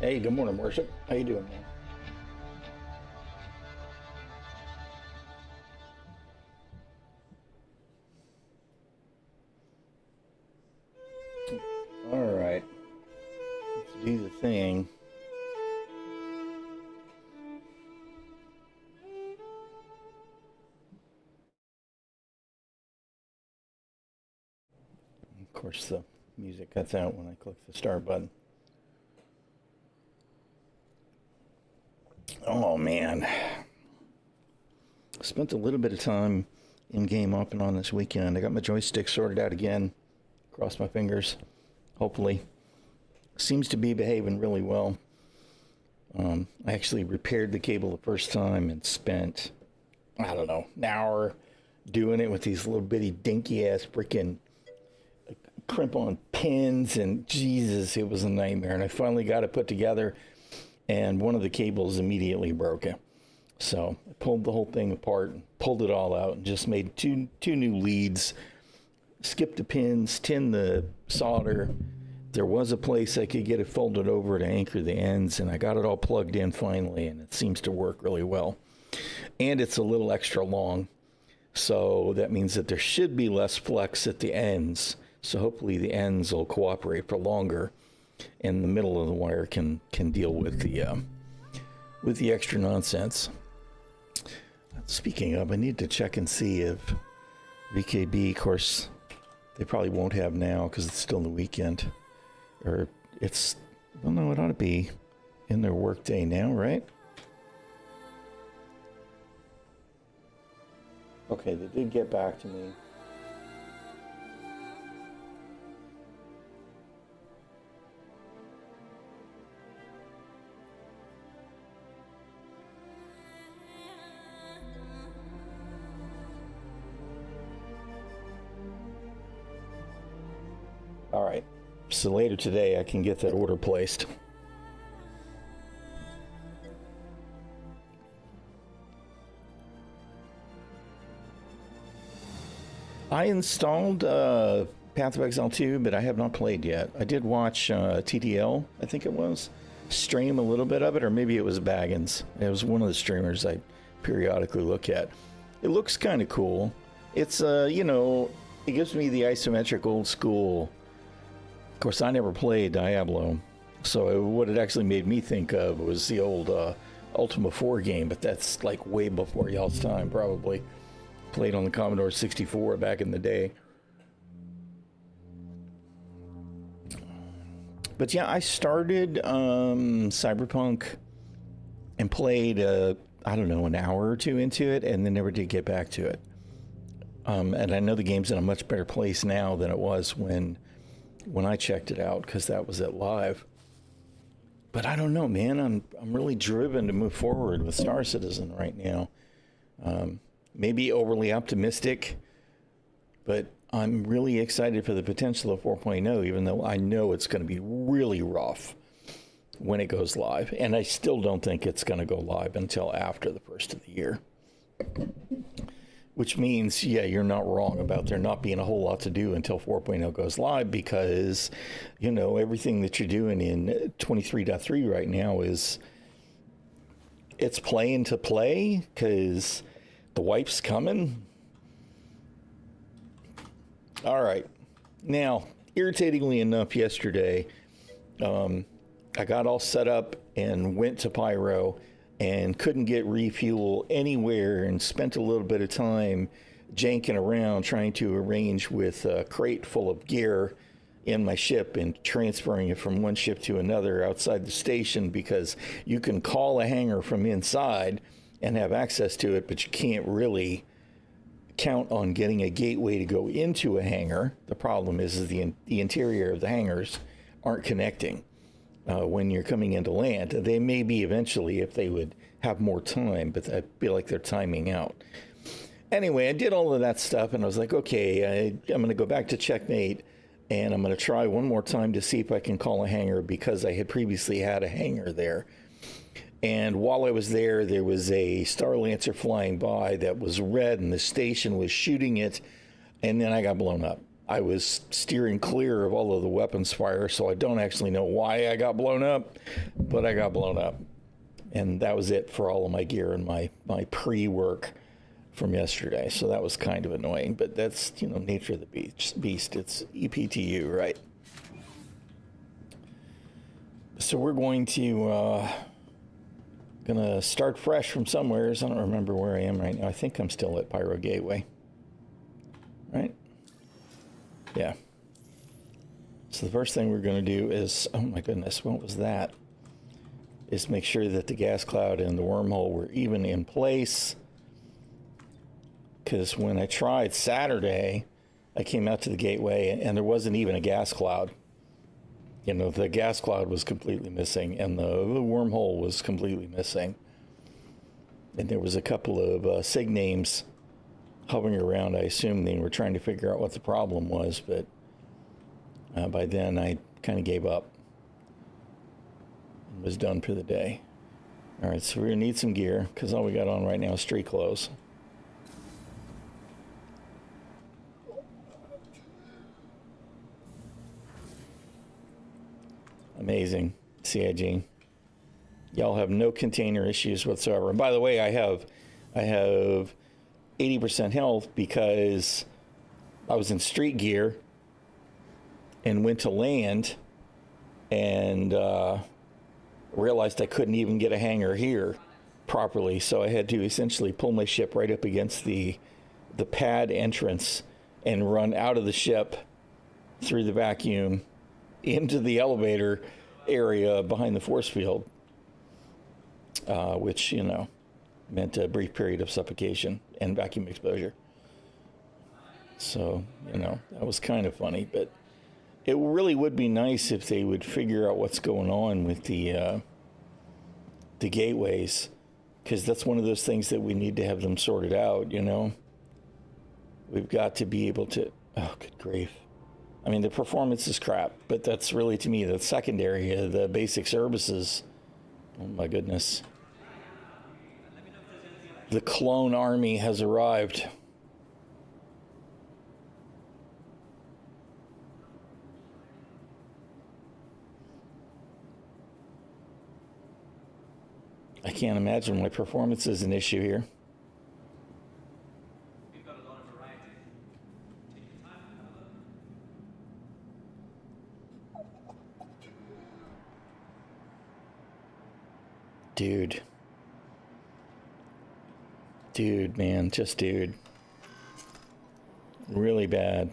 Hey, good morning, Worship. How you doing, man? All right, let's do the thing. Of course, the music cuts out when I click the start button. Oh man, spent a little bit of time in game off and on this weekend. I got my joystick sorted out again. Cross my fingers. Hopefully, seems to be behaving really well. I actually repaired the cable the first time and spent, I don't know, an hour doing it with these little bitty dinky ass freaking crimp-on pins, and Jesus, it was a nightmare. And I finally got it put together, and one of the cables immediately broke it. So I pulled the whole thing apart, and pulled it all out, and just made two new leads. Skipped the pins, tinned the solder. There was a place I could get it folded over to anchor the ends, and I got it all plugged in finally, and it seems to work really well. And it's a little extra long, so that means that there should be less flex at the ends. So hopefully the ends will cooperate for longer, and the middle of the wire can deal with the extra nonsense. Speaking of, I need to check and see if VKB, of course, they probably won't have now because it's still the weekend. Or it's, well, no, it ought to be in their work day now, right? Okay, they did get back to me. All right. So later today, I can get that order placed. I installed Path of Exile 2, but I have not played yet. I did watch TTL, I think it was, stream a little bit of it, or maybe it was Baggins. It was one of the streamers I periodically look at. It looks kind of cool. It's, you know, it gives me the isometric old school. Of course, I never played Diablo, so what it actually made me think of was the old Ultima 4 game, but that's like way before y'all's time, probably. Played on the Commodore 64 back in the day. But yeah, I started Cyberpunk and played, I don't know, an hour or two into it, and then never did get back to it. And I know the game's in a much better place now than it was when I checked it out, because that was at live. But I don't know, man. I'm really driven to move forward with Star Citizen right now. Maybe overly optimistic, but I'm really excited for the potential of 4.0, even though I know it's going to be really rough when it goes live. And I still don't think it's going to go live until after the first of the year. Which means, yeah, you're not wrong about there not being a whole lot to do until 4.0 goes live, because, you know, everything that you're doing in 23.3 right now is, it's playing to play, because the wipe's coming. All right. Now, irritatingly enough, yesterday, I got all set up and went to Pyro and couldn't get refuel anywhere, and spent a little bit of time janking around trying to arrange with a crate full of gear in my ship and transferring it from one ship to another outside the station, because you can call a hangar from inside and have access to it, but you can't really count on getting a gateway to go into a hangar. The problem is the interior of the hangars aren't connecting when you're coming into land. They may be eventually if they would have more time, but I feel like they're timing out. Anyway, I did all of that stuff, and I was like, okay, I'm going to go back to Checkmate, and I'm going to try one more time to see if I can call a hangar, because I had previously had a hangar there. And while I was there, there was a Star Lancer flying by that was red, and the station was shooting it, and then I got blown up. I was steering clear of all of the weapons fire, so I don't actually know why I got blown up, but I got blown up. And that was it for all of my gear and my pre-work from yesterday. So that was kind of annoying, but that's, you know, nature of the beast. It's EPTU, right? So we're going to gonna start fresh from somewhere. I don't remember where I am right now. I think I'm still at Pyro Gateway, right? Yeah. So the first thing we're going to do is, oh my goodness, what was that? Is make sure that the gas cloud and the wormhole were even in place. Because when I tried Saturday, I came out to the gateway and there wasn't even a gas cloud. You know, the gas cloud was completely missing and the wormhole was completely missing. And there was a couple of SIG names hovering around. I assume they were trying to figure out what the problem was, but by then I kind of gave up and was done for the day. All right, so we're gonna need some gear because all we got on right now is street clothes. Amazing, CIG. Y'all have no container issues whatsoever. And by the way, I have 80% health because I was in street gear and went to land and realized I couldn't even get a hangar here properly. So I had to essentially pull my ship right up against the pad entrance and run out of the ship through the vacuum into the elevator area behind the force field, which, you know, meant a brief period of suffocation and vacuum exposure. So, you know, that was kind of funny, but it really would be nice if they would figure out what's going on with the gateways, because that's one of those things that we need to have them sorted out, you know. We've got to be able to, oh, good grief. I mean, the performance is crap, but that's really, to me, that's secondary. The basic services, oh my goodness. The clone army has arrived. I can't imagine my performance is an issue here. Dude, man, just dude. Really bad.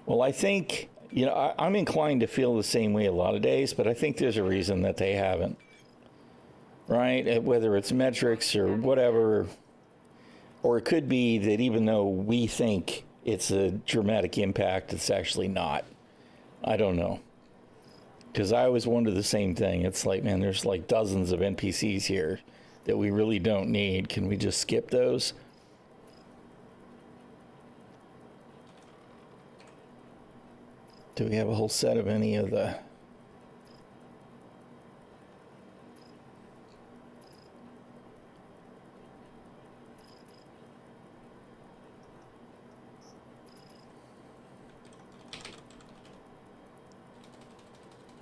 Well, I think, you know, I'm inclined to feel the same way a lot of days, but I think there's a reason that they haven't. Right? Whether it's metrics or whatever. Or it could be that even though we think it's a dramatic impact, it's actually not. I don't know. Because I always wonder the same thing. It's like, man, there's like dozens of NPCs here that we really don't need. Can we just skip those? Do we have a whole set of any of the...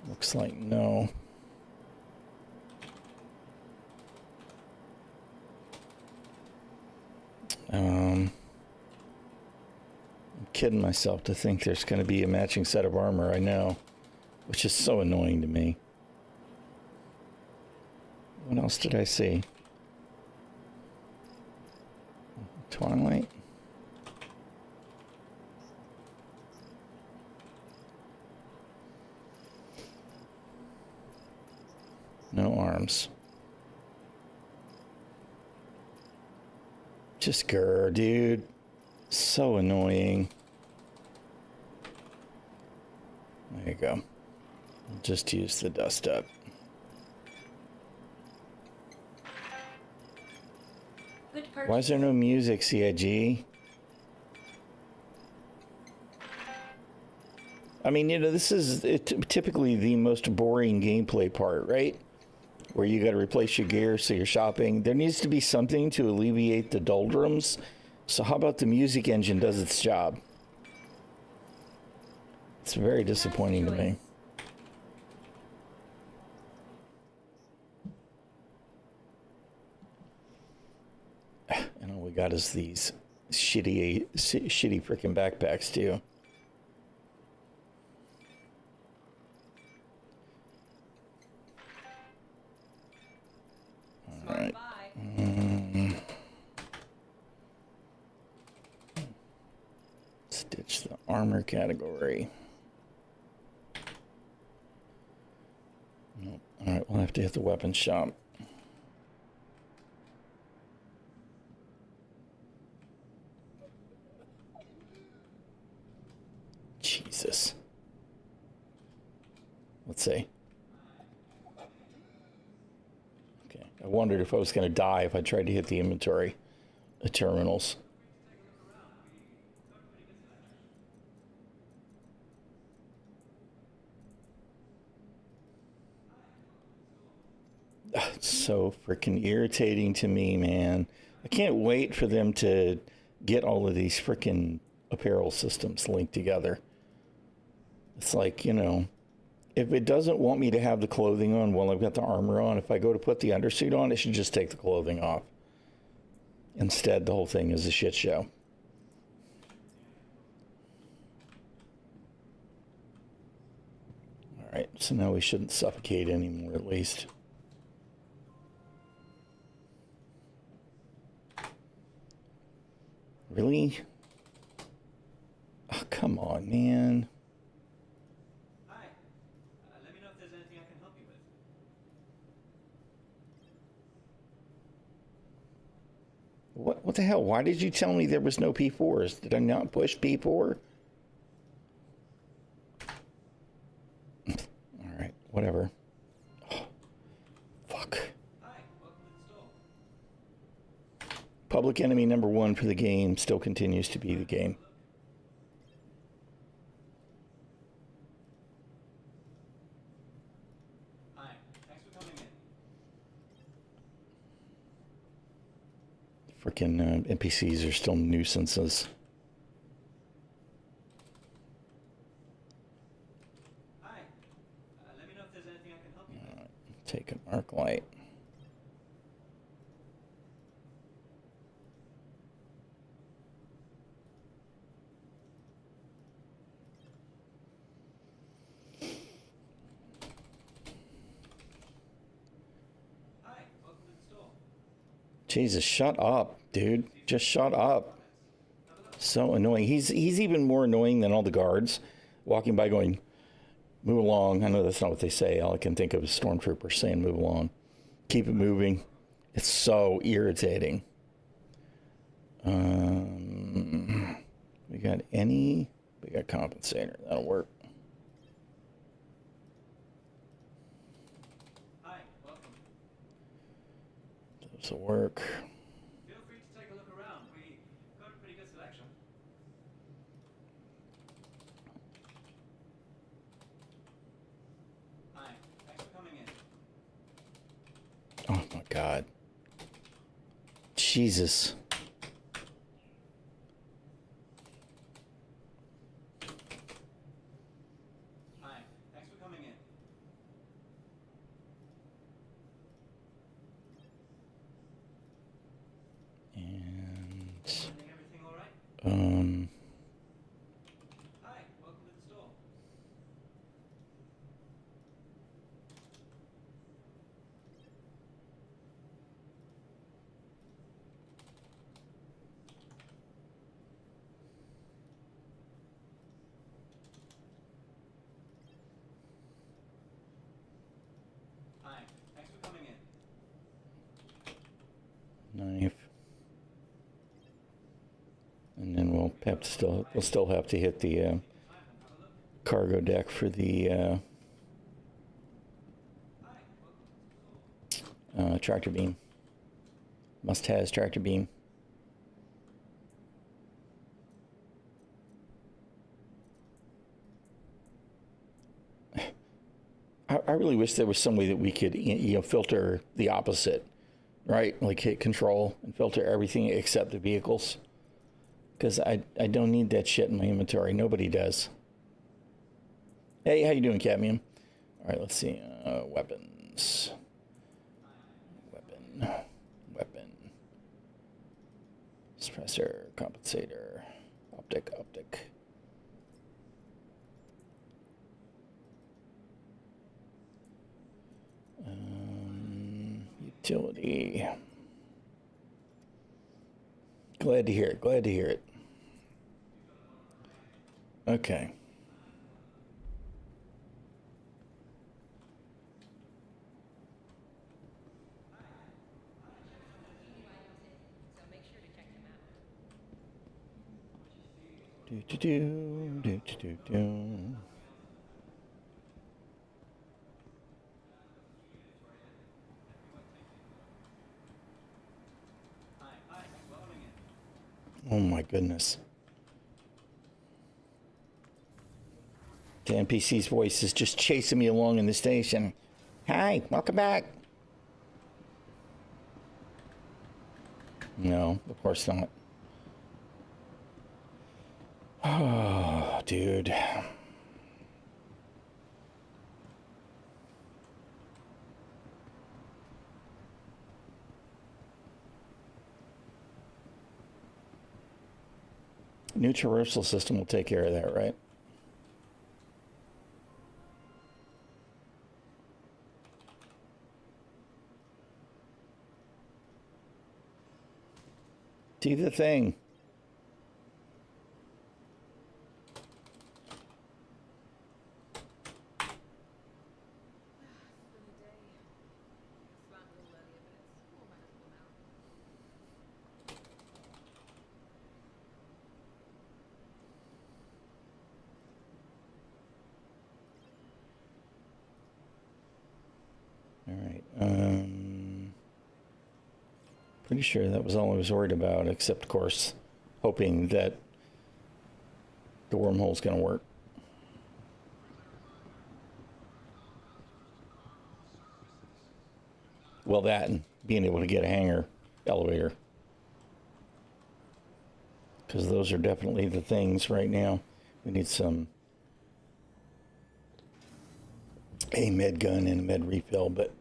Looks like no. I'm kidding myself to think there's going to be a matching set of armor, I know, which is so annoying to me. What else did I see? Twilight? No arms. Just grr, dude. So annoying. There you go. I'll just use the dust up. Why is there no music, CIG? I mean, you know, this is typically the most boring gameplay part, right? Where you got to replace your gear, so you're shopping. There needs to be something to alleviate the doldrums. So how about the music engine does its job? It's very disappointing to me. And all we got is these shitty freaking backpacks too. All right. Stitch the armor category. Nope. All right, we'll have to hit the weapons shop. Jesus. Let's see. Okay. I wondered if I was going to die if I tried to hit the inventory terminals. It's so freaking irritating to me, man. I can't wait for them to get all of these freaking apparel systems linked together. It's like, you know, if it doesn't want me to have the clothing on while I've got the armor on, if I go to put the undersuit on, it should just take the clothing off. Instead, the whole thing is a shit show. All right, so now we shouldn't suffocate anymore, at least. Really? Oh, come on, man. Hi. Let me know if there's anything I can help you with. What the hell? Why did you tell me there was no P4s? Did I not push P4? All right, whatever. Oh, fuck. Hi. Welcome to the store. Public enemy number one for the game still continues to be the game. Hi. Thanks for coming in. Freaking NPCs are still nuisances. Hi. Let me know if there's anything I can help you with. Take an arc light. Hi. Welcome to the store. Jesus, shut up, dude. Just shut up. So annoying. He's even more annoying than all the guards walking by going, move along. I know that's not what they say. All I can think of is stormtroopers saying move along. Keep it moving. It's so irritating. We got compensator. That'll work. Hi. Welcome. This'll work. Feel free to take a look around. We got a pretty good selection. Hi. Thanks for coming in. Oh my God. Jesus. Hi. Thanks for coming in. And Everything all right? Hi. Welcome to the store. Hi. Thanks for coming in. knife. And then we'll still have to hit the cargo deck for the tractor beam. Must-has tractor beam. really wish there was some way that we could, filter the opposite, right? Like hit control and filter everything except the vehicles. Because I don't need that shit in my inventory. Nobody does. Hey, how you doing, Cadmium? All right, let's see. Weapons. Weapon. Suppressor, compensator, optic. Utility. Glad to hear it. Okay. Do. Oh my goodness. The NPC's voice is just chasing me along in the station. Hi, welcome back. No, of course not. Oh, dude. New traversal system will take care of that, right? Do the thing. Pretty sure that was all I was worried about, except, of course, hoping that the wormhole's going to work. Well, that and being able to get a hangar elevator. Because those are definitely the things right now. We need a med gun and a med refill, but...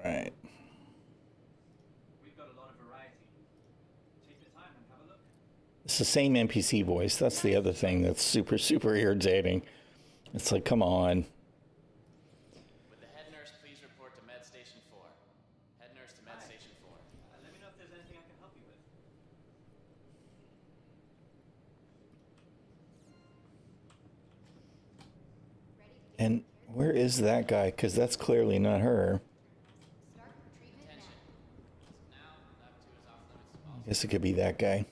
Right. We've got a lot of variety. Take your time and have a look. It's the same NPC voice. That's the other thing that's super, super irritating. It's like, come on. Would the head nurse please report to Med Station 4? Head nurse to Med Station 4. Let me know if there's anything I can help you with. And where is that guy? Because that's clearly not her. I guess it could be that guy.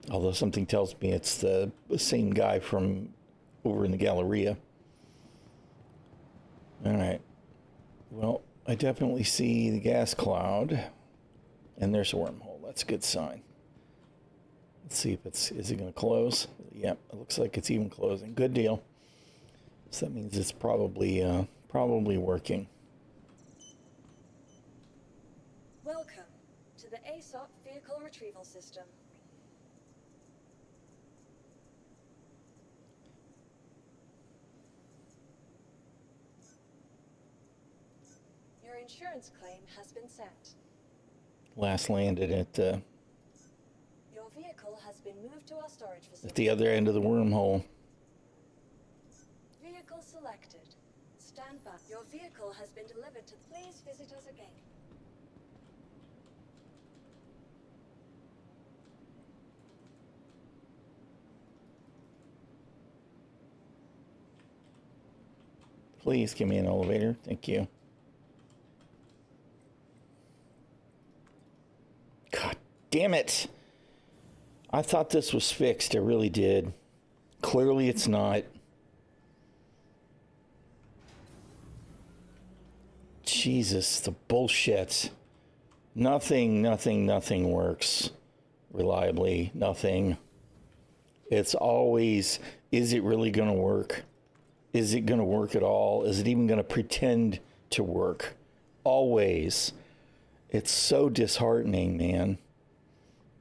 Although something tells me it's the same guy from over in the Galleria. All right. Well, I definitely see the gas cloud. And there's a wormhole. That's a good sign. Let's see if is it going to close? Yep, it looks like it's even closing. Good deal. So that means it's probably working. Welcome to the ASOP Vehicle Retrieval System. Your insurance claim has been sent. Last landed at Your vehicle has been moved to our storage facility. at the other end of the wormhole. Vehicle selected. Stand by. Your vehicle has been delivered to. Please visit us again. Please give me an elevator. Thank you. God damn it. I thought this was fixed. I really did. Clearly it's not. Jesus, the bullshit. Nothing works reliably. Nothing. It's always, is it really going to work? Is it going to work at all? Is it even going to pretend to work? Always. It's so disheartening, man.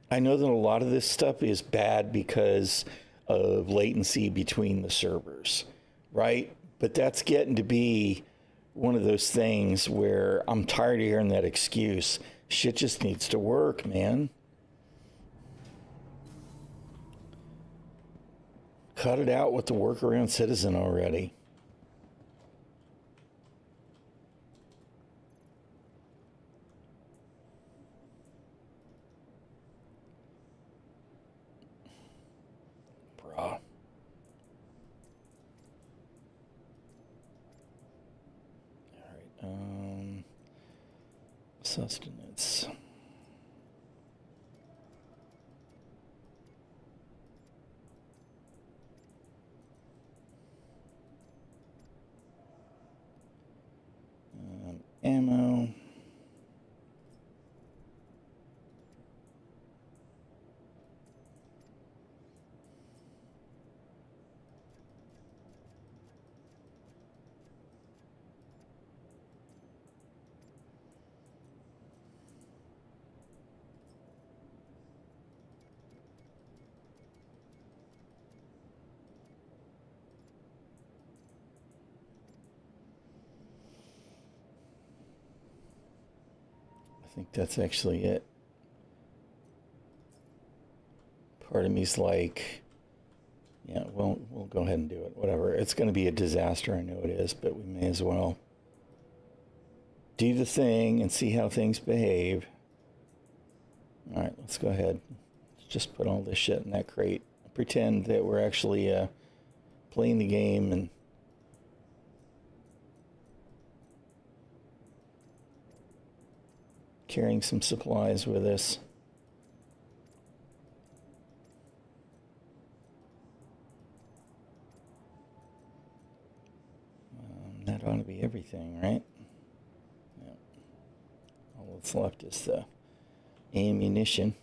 I know that a lot of this stuff is bad because of latency between the servers, right? But that's getting to be one of those things where I'm tired of hearing that excuse. Shit just needs to work, man. Cut it out with the workaround citizen already. Bruh. Alright, sustenance. Ammo. I think that's actually it. Part of me's like, yeah, we'll go ahead and do it. Whatever. It's going to be a disaster. I know it is, but we may as well do the thing and see how things behave. All right, let's go ahead. Let's just put all this shit in that crate. Pretend that we're actually playing the game and carrying some supplies with us. That ought to be everything, right? Yeah. All that's left is the ammunition.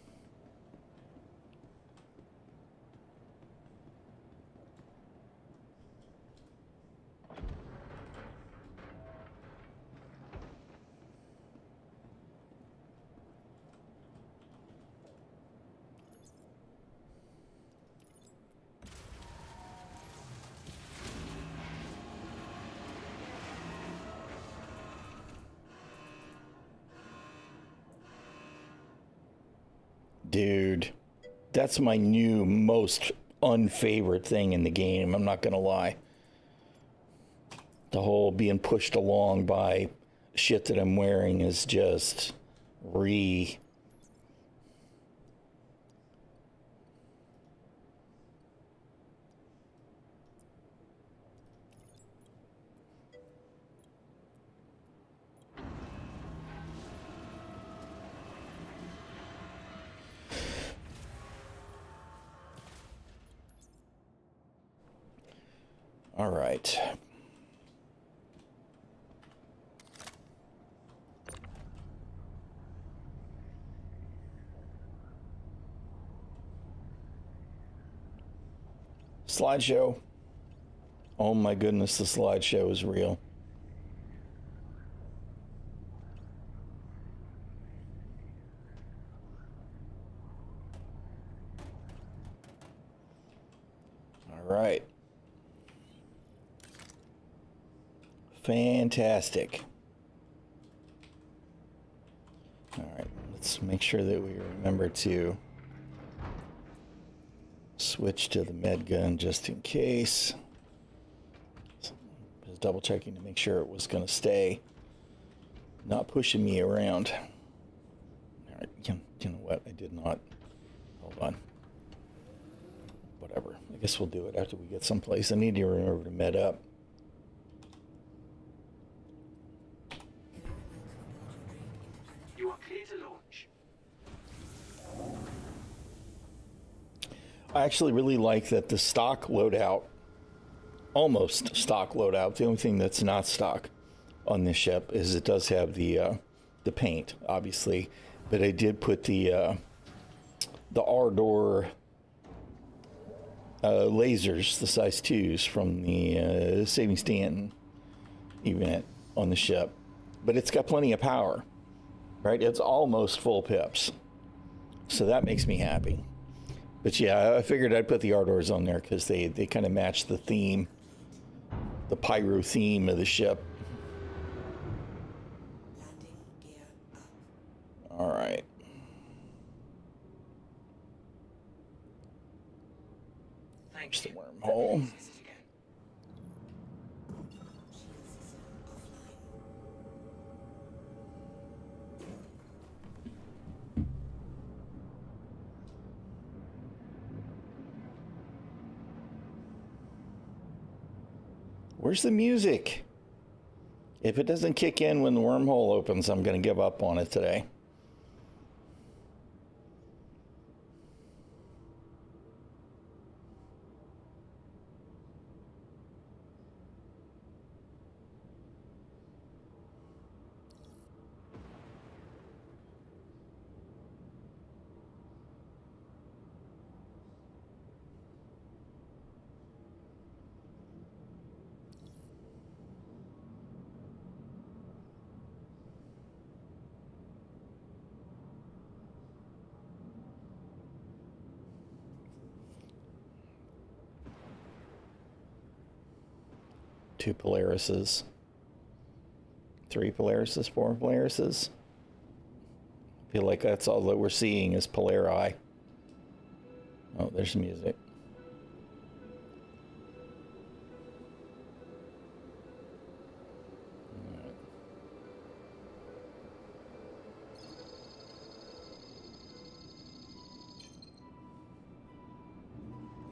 Dude, that's my new most unfavorite thing in the game. I'm not gonna lie. The whole being pushed along by shit that I'm wearing is just all right. Slideshow. Oh my goodness, the slideshow is real. All right. Fantastic. All right, let's make sure that we remember to switch to the med gun just in case. Just double checking to make sure it was going to stay, not pushing me around. All right, you know what? I did not. Hold on. Whatever. I guess we'll do it after we get someplace. I need to remember to med up. You are clear to launch. I actually really like that the stock loadout, almost stock loadout, the only thing that's not stock on this ship is it does have the paint, obviously, but I did put the Ardor lasers, the size 2s from the Saving Stanton event on the ship, but it's got plenty of power, right? It's almost full pips, so that makes me happy. But yeah, I figured I'd put the Ardors on there because they kind of match the theme, the pyro theme of the ship. Landing gear up. All right. Thank The you. wormhole. This is again. ᛒᚢᚋᚏ offline. Where's the music? If it doesn't kick in when the wormhole opens, I'm going to give up on it today. Two Polarises. 3 Polarises, 4 Polarises. I feel like that's all that we're seeing is Polari. Oh, there's music.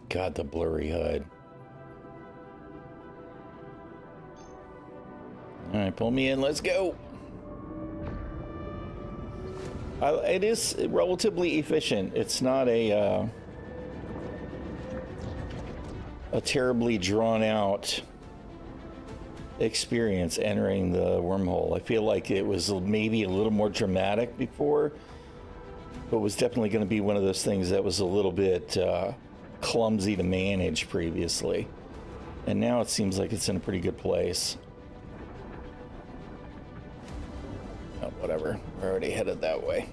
God, the blurry HUD. All right, pull me in. Let's go. It is relatively efficient. It's not a terribly drawn out experience entering the wormhole. I feel like it was maybe a little more dramatic before, but was definitely going to be one of those things that was a little bit clumsy to manage previously. And now it seems like it's in a pretty good place. Oh, whatever. We're already headed that way.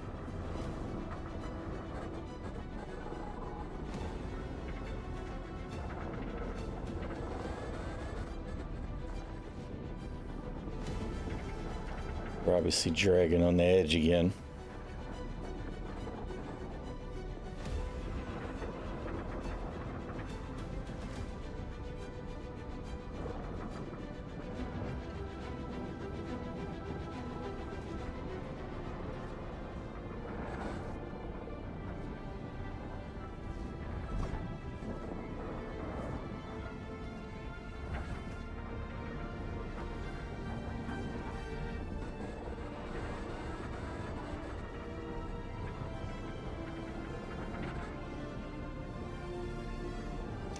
We're obviously dragging on the edge again.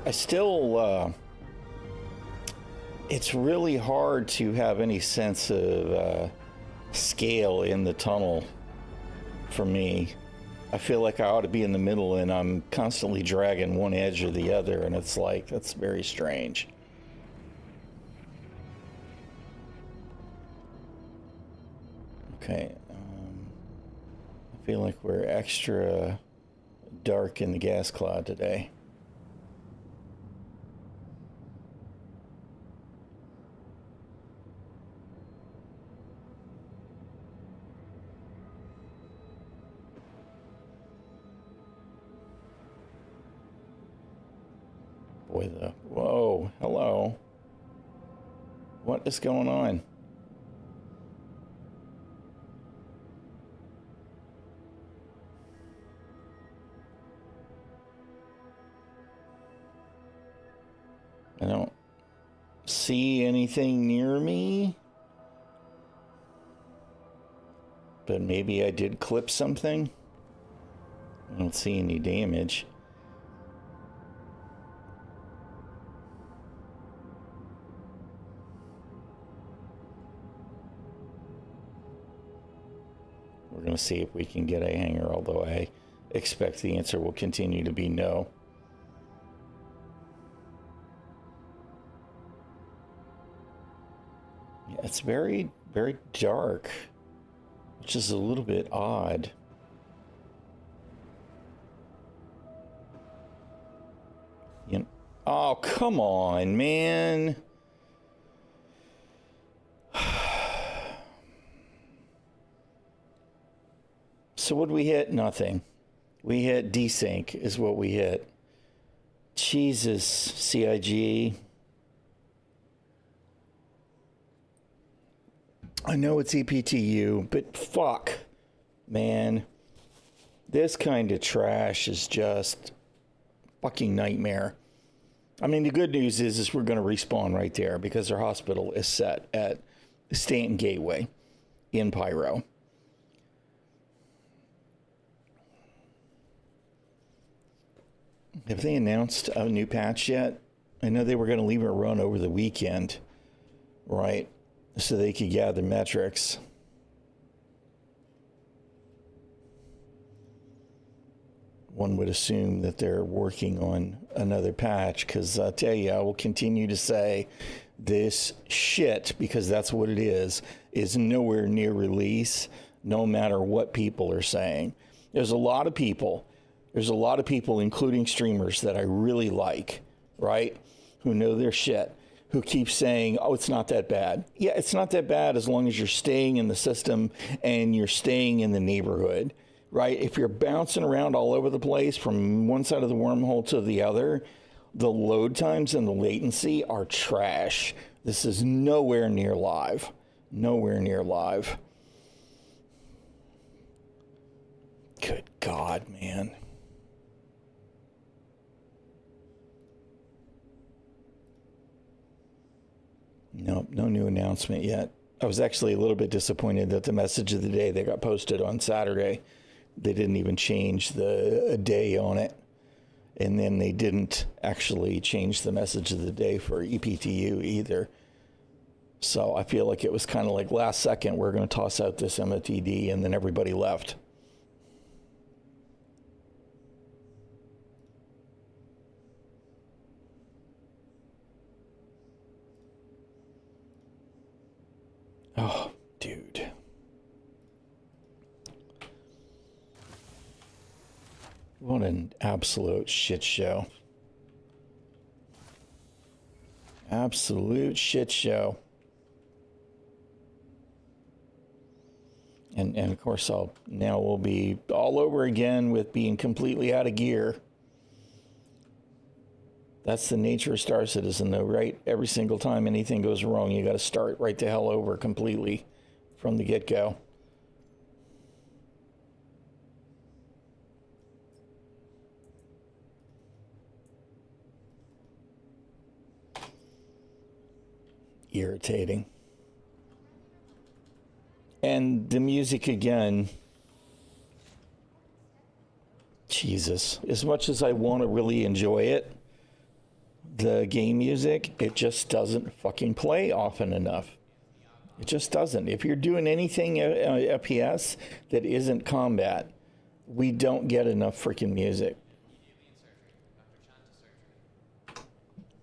I still, it's really hard to have any sense of scale in the tunnel for me. I feel like I ought to be in the middle and I'm constantly dragging one edge or the other, and it's like, that's very strange. Okay, I feel like we're extra dark in the gas cloud today. Boy, whoa, hello. What is going on? I don't see anything near me. But maybe I did clip something. I don't see any damage. We're going to see if we can get a hanger, although I expect the answer will continue to be no. Yeah, it's very, very dark, which is a little bit odd. You know, oh, come on, man. So what did we hit? Nothing. We hit desync is what we hit. Jesus, CIG. I know it's EPTU, but fuck, man. This kind of trash is just fucking nightmare. I mean, the good news is we're going to respawn right there because our hospital is set at Stanton Gateway in Pyro. Have they announced a new patch yet? I know they were going to leave it run over the weekend, right? So they could gather metrics. One would assume that they're working on another patch, because I'll tell you, I will continue to say this shit, because that's what it is nowhere near release, no matter what people are saying. There's a lot of people, including streamers that I really like, right? Who know their shit, who keep saying, oh, it's not that bad. Yeah, it's not that bad as long as you're staying in the system and you're staying in the neighborhood, right? If you're bouncing around all over the place from one side of the wormhole to the other, the load times and the latency are trash. This is nowhere near live. Nowhere near live. Good God, man. Nope, no new announcement yet. I was actually a little bit disappointed that the message of the day that got posted on Saturday, they didn't even change the day on it. And then they didn't actually change the message of the day for EPTU either. So I feel like it was kind of like last second, we're going to toss out this MOTD, and then everybody left. Oh, dude. What an absolute shit show. Absolute shit show. And of course, we'll be all over again with being completely out of gear. That's the nature of Star Citizen, though, right? Every single time anything goes wrong, you got to start right the hell over completely from the get-go. Irritating. And the music again. Jesus. As much as I want to really enjoy it, the game music, it just doesn't fucking play often enough. It just doesn't. If you're doing anything FPS that isn't combat, we don't get enough freaking music.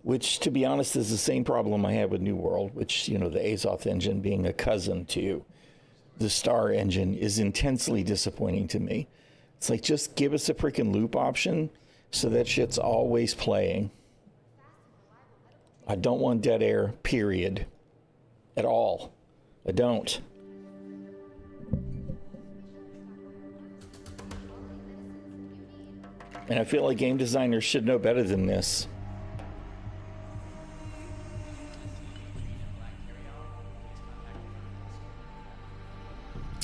Which, to be honest, is the same problem I have with New World, which, you know, the Azoth engine being a cousin to the Star engine is intensely disappointing to me. It's like, just give us a freaking loop option so that shit's always playing. I don't want dead air, period. At all. I don't. And I feel like game designers should know better than this.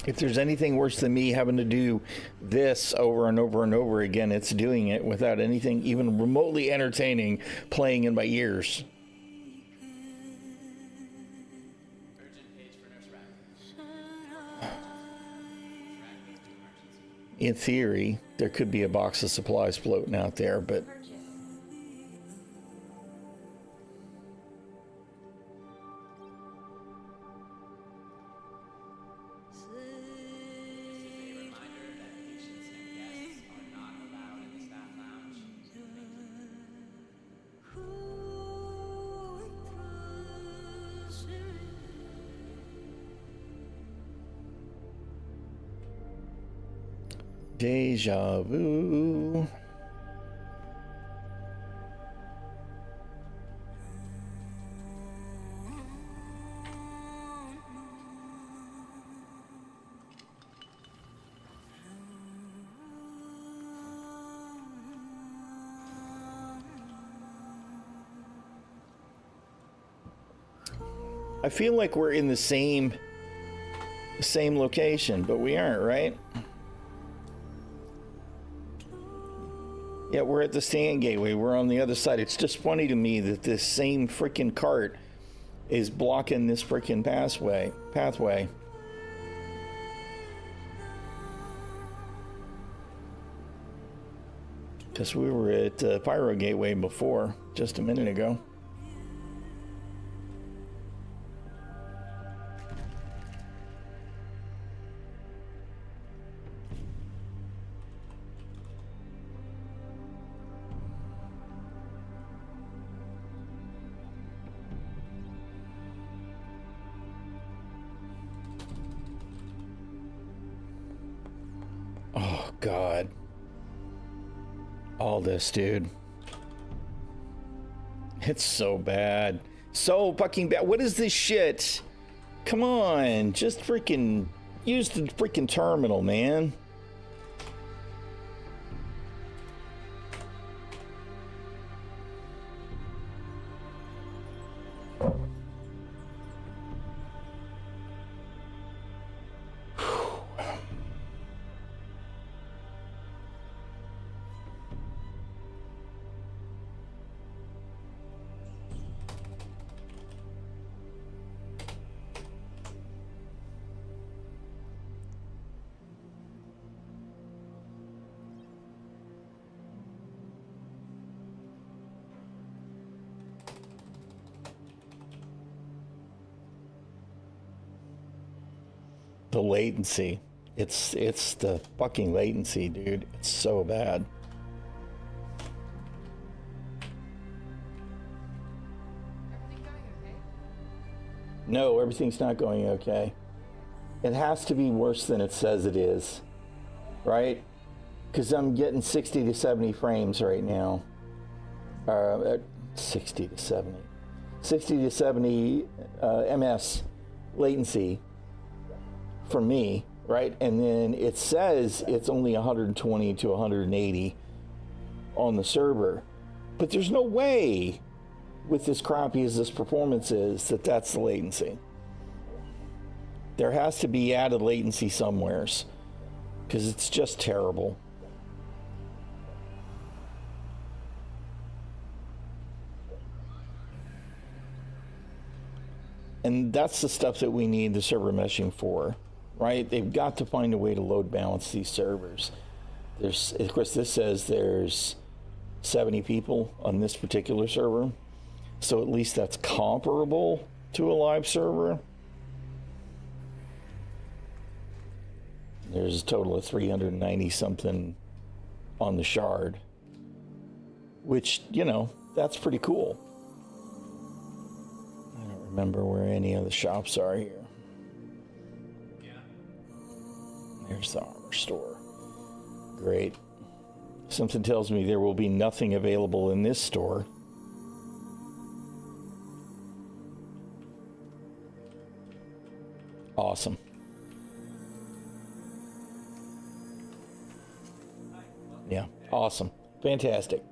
If there's anything worse than me having to do this over and over and over again, it's doing it without anything even remotely entertaining playing in my ears. In theory, there could be a box of supplies floating out there, but Deja vu. I feel like we're in the same location, but we aren't, right? Yeah, we're at the stand gateway. We're on the other side. It's just funny to me that this same freaking cart is blocking this freaking pathway. Because we were at Pyro Gateway before, just a minute ago. Oh, God. All this, dude. It's so bad. So fucking bad. What is this shit? Come on. Just freaking use the freaking terminal, man. The latency. It's the fucking latency, dude. It's so bad. Everything going okay? No, everything's not going okay. It has to be worse than it says it is, right? Because I'm getting 60 to 70 frames right now. 60 to 70. 60 to 70 ms latency for me, right? And then it says it's only 120 to 180 on the server. But there's no way, with as crappy as this performance is, that that's the latency. There has to be added latency somewheres, because it's just terrible. And that's the stuff that we need the server meshing for, right? They've got to find a way to load balance these servers. There's, of course, this says there's 70 people on this particular server. So at least that's comparable to a live server. There's a total of 390 something on the shard, which, you know, that's pretty cool. I don't remember where any of the shops are here. There's the armor store. Great. Something tells me there will be nothing available in this store. Awesome. Yeah, awesome. Fantastic.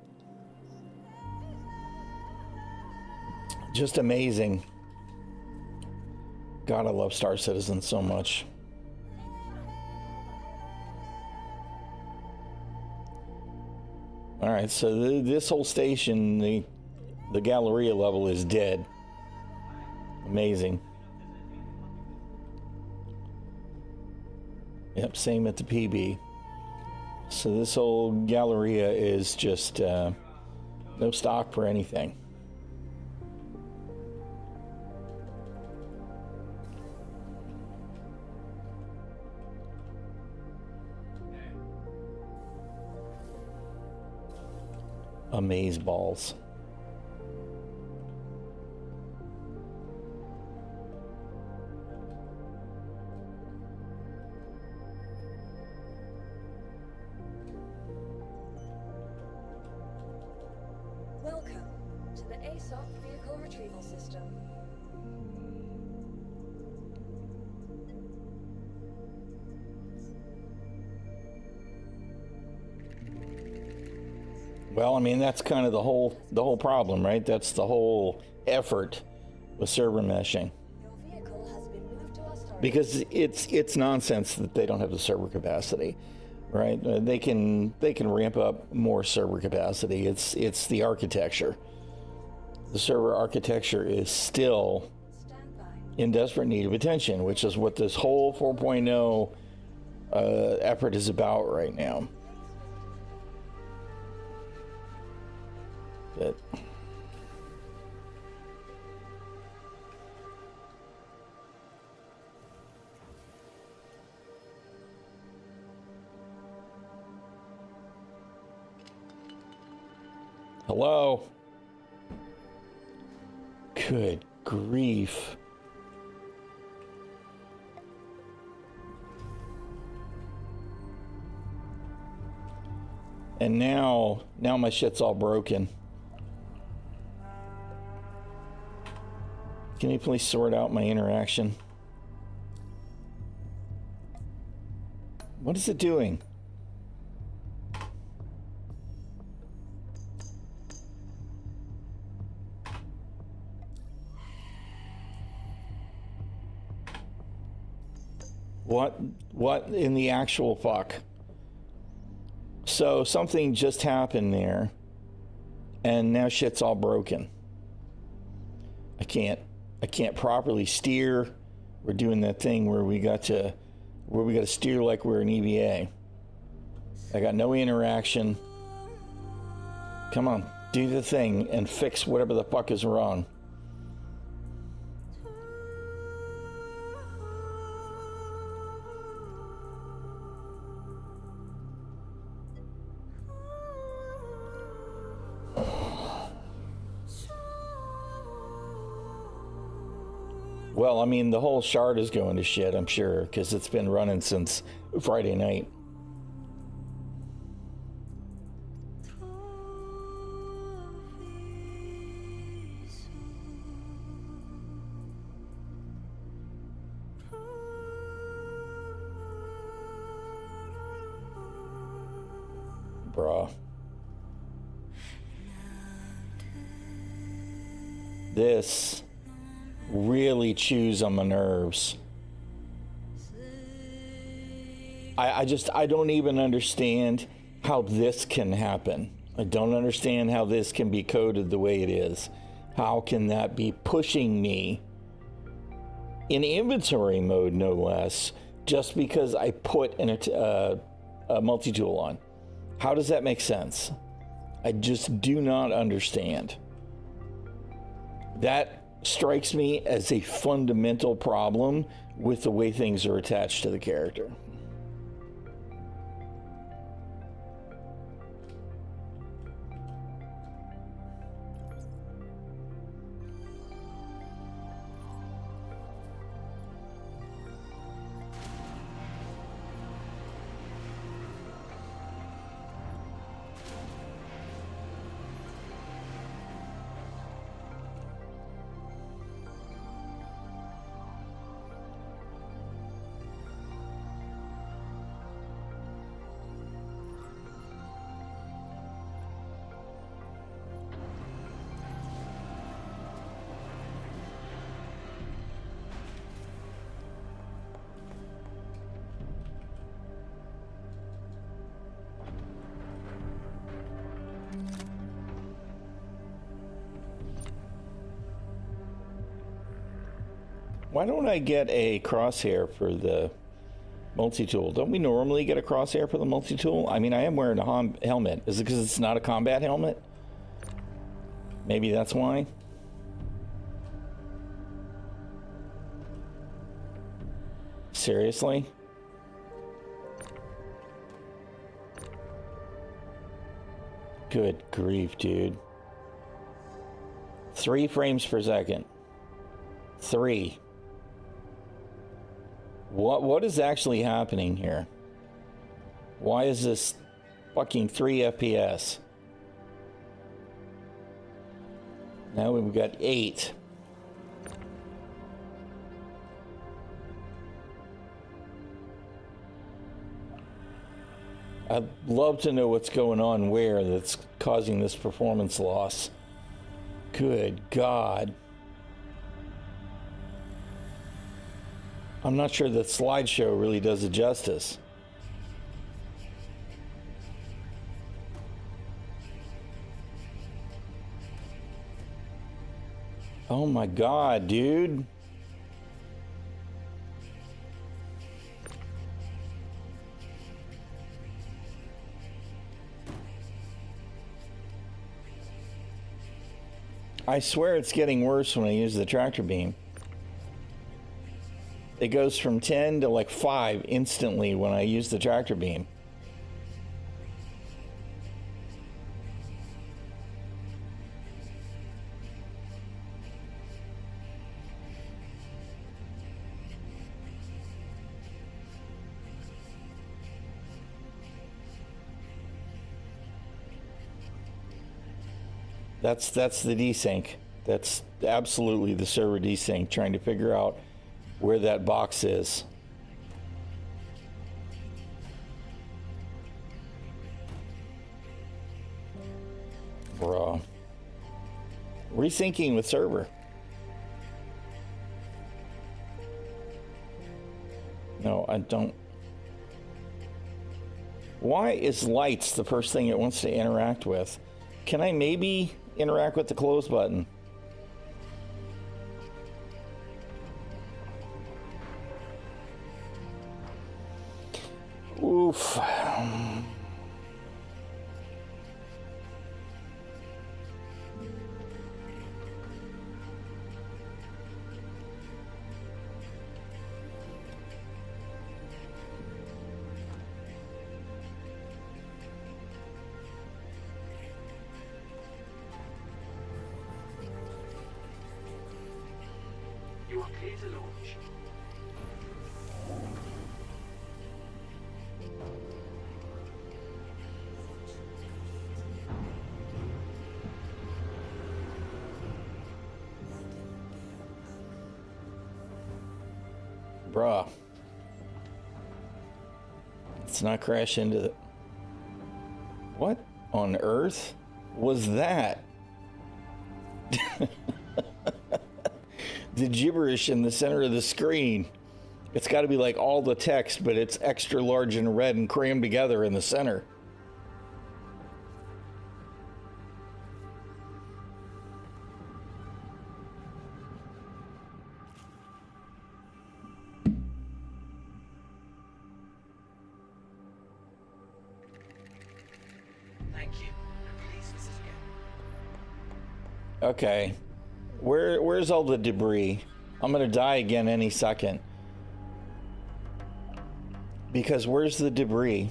Just amazing. God, I love Star Citizen so much. All right, so this whole station, the Galleria level is dead. Amazing. Yep, same at the PB. So this whole Galleria is just no stock for anything. Amaze balls. retrieval system. Well, I mean, that's kind of the whole problem, right? That's the whole effort with server meshing. Your vehicle has been moved to our storage. Because it's nonsense that they don't have the server capacity, right? They can ramp up more server capacity. It's the architecture. The server architecture is still Stand by. in desperate need of attention, which is what this whole 4.0 effort is about right now. But hello? Good grief. And now my shit's all broken. Can you please sort out my interaction? What is it doing? What in the actual fuck? So something just happened there, and now shit's all broken. I can't properly steer. We're doing that thing where we got to steer like we're an EVA. I got no interaction. Come on, do the thing and fix whatever the fuck is wrong. Well, I mean, the whole shard is going to shit, I'm sure, because it's been running since Friday night. Bruh. This really chews on my nerves. I don't even understand how this can happen. I don't understand how this can be coded the way it is. How can that be pushing me in inventory mode, no less, just because I put a multi-tool on? How does that make sense? I just do not understand. That strikes me as a fundamental problem with the way things are attached to the character. Why don't I get a crosshair for the multi-tool? Don't we normally get a crosshair for the multi-tool? I mean, I am wearing a helmet. Is it because it's not a combat helmet? Maybe that's why. Seriously? Good grief, dude. 3 frames per second. 3. What is actually happening here? Why is this fucking 3 FPS? Now we've got 8. I'd love to know what's going on where that's causing this performance loss. Good God. I'm not sure that slideshow really does it justice. Oh my God, dude. I swear it's getting worse when I use the tractor beam. It goes from 10 to like 5 instantly when I use the tractor beam. That's the desync. That's absolutely the server desync, trying to figure out where that box is. Bro. Resyncing with server. No, I don't. Why is lights the first thing it wants to interact with? Can I maybe interact with the close button? Oof. You are clear to launch. Bruh. Let's not crash into the... What on earth was that? The gibberish in the center of the screen. It's got to be like all the text, but it's extra large and red and crammed together in the center. Thank you. Please visit again. Okay. Where's all the debris? I'm gonna die again any second. Because where's the debris?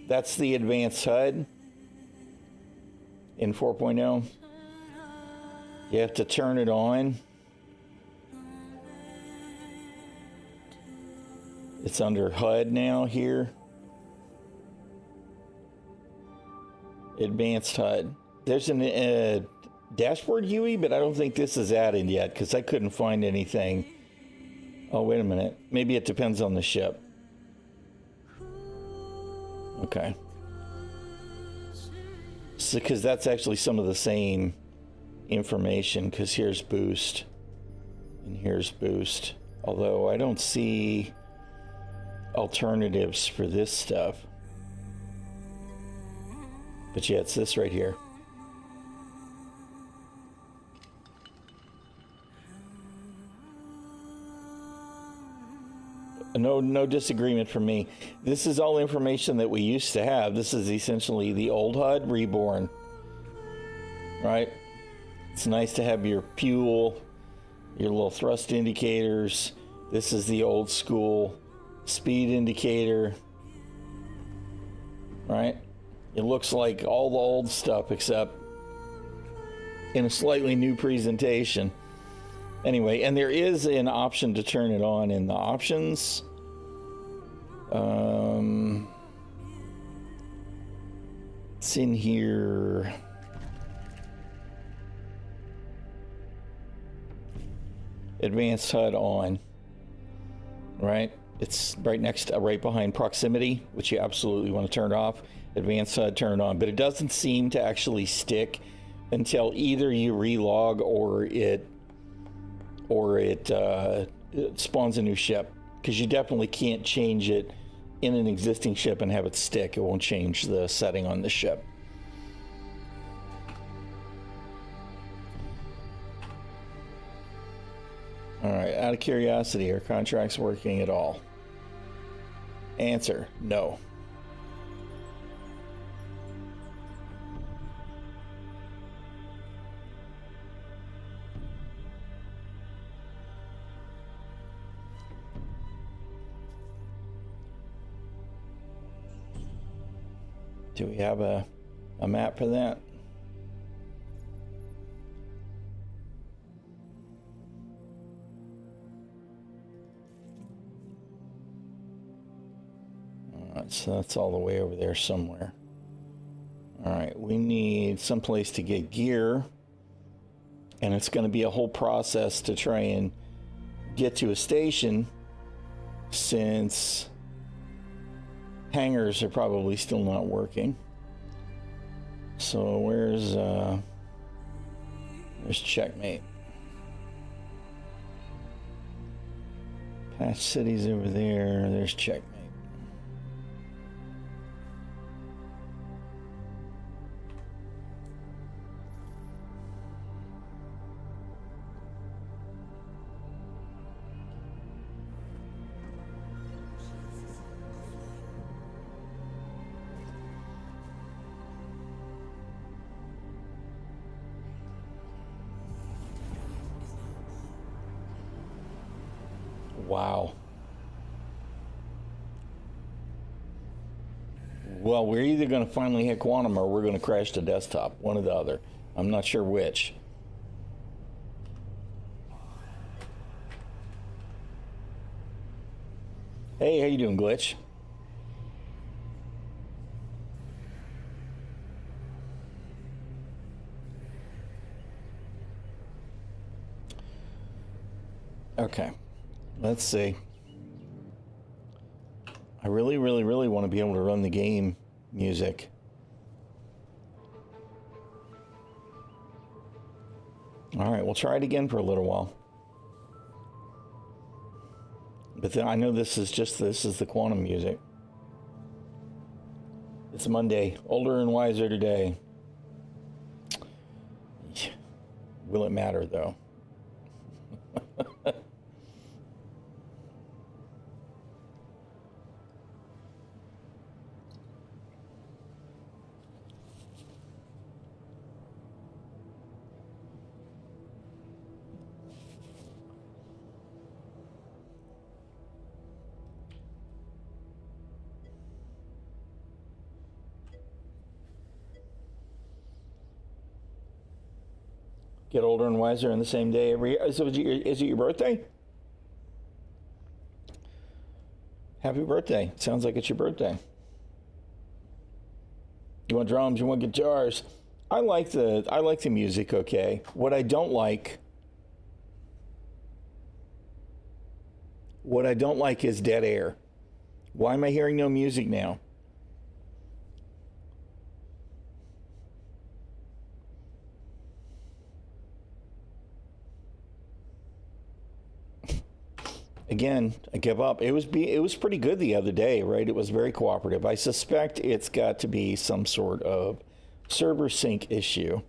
That's the advanced HUD in 4.0. You have to turn it on. It's under HUD now here. Advanced HUD. There's a dashboard UI, but I don't think this is added yet because I couldn't find anything. Oh, wait a minute. Maybe it depends on the ship. Okay. So, because that's actually some of the same information, because here's boost and here's boost, although I don't see alternatives for this stuff, but yeah, it's this right here. No disagreement from me. This is all information that we used to have. This is essentially the old HUD reborn, right? It's nice to have your fuel, your little thrust indicators. This is the old school speed indicator, right? It looks like all the old stuff except in a slightly new presentation. Anyway, and there is an option to turn it on in the options. It's in here. Advanced HUD on. Right? It's right next to, right behind proximity, which you absolutely want to turn off. Advanced HUD turned on, but it doesn't seem to actually stick until either you relog or it spawns a new ship, because you definitely can't change it in an existing ship and have it stick. It won't change the setting on the ship. All right, out of curiosity, are contracts working at all? Answer, no. Do we have a map for that? All right, so that's all the way over there somewhere. All right, we need someplace to get gear, and it's going to be a whole process to try and get to a station, since hangars are probably still not working. So where's checkmate? Patch cities over there. There's checkmate. Wow. Well, we're either going to finally hit quantum or we're going to crash the desktop. One or the other. I'm not sure which. Hey, how you doing, Glitch? Okay. Let's see. I really want to be able to run the game music. All right, we'll try it again for a little while. But then I know this is the quantum music. It's Monday, older and wiser today. Will it matter though? Get older and wiser in the same day every year. So is it your birthday? Happy birthday. Sounds like it's your birthday. You want drums, you want guitars. I like the music, okay. What I don't like is dead air. Why am I hearing no music now? Again, I give up. It was pretty good the other day, right? It was very cooperative. I suspect it's got to be some sort of server sync issue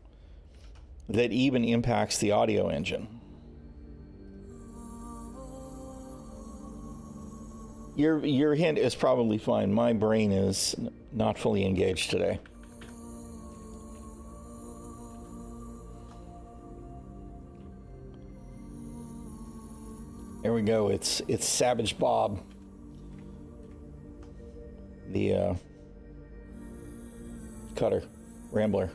that even impacts the audio engine. Your hint is probably fine. My brain is not fully engaged today. There we go. It's Savage Bob, the cutter, Rambler.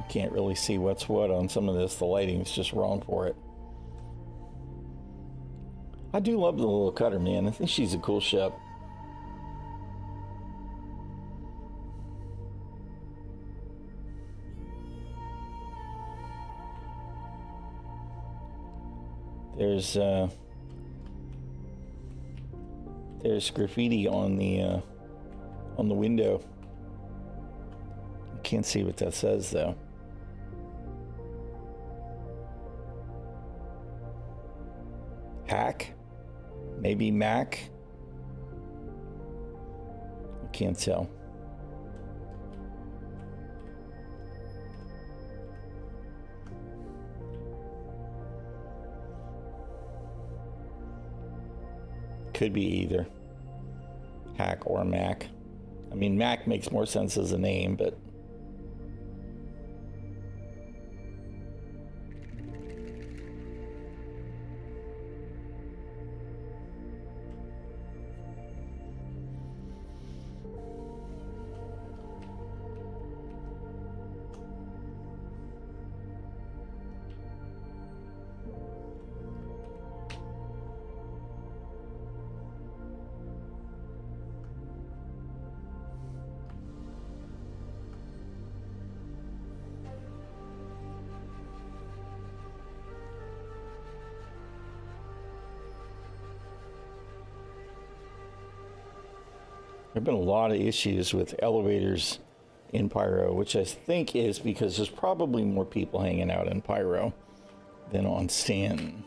Can't really see what's what on some of this. The lighting's just wrong for it. I do love the little cutter, man. I think she's a cool ship. There's graffiti on the window. I can't see what that says though. Hack? Maybe Mac? I can't tell. Could be either Hack or Mac. I mean, Mac makes more sense as a name, but there have been a lot of issues with elevators in Pyro, which I think is because there's probably more people hanging out in Pyro than on Stanton.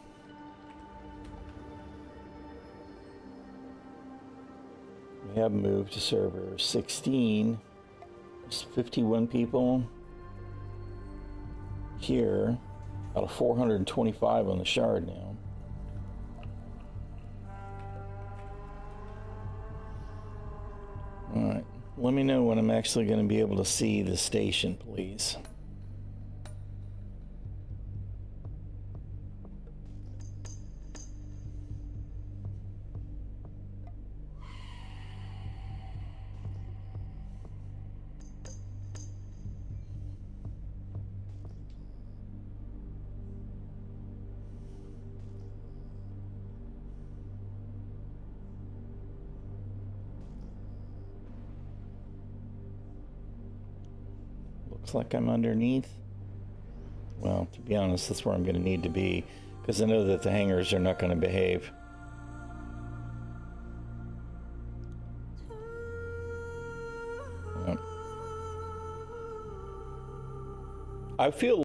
We have moved to server 16. There's 51 people here out of 425 on the Shard now. Alright, let me know when I'm actually going to be able to see the station, please. Looks like I'm underneath. Well, to be honest, that's where I'm going to need to be, because I know that the hangars are not going to behave. Yep. I feel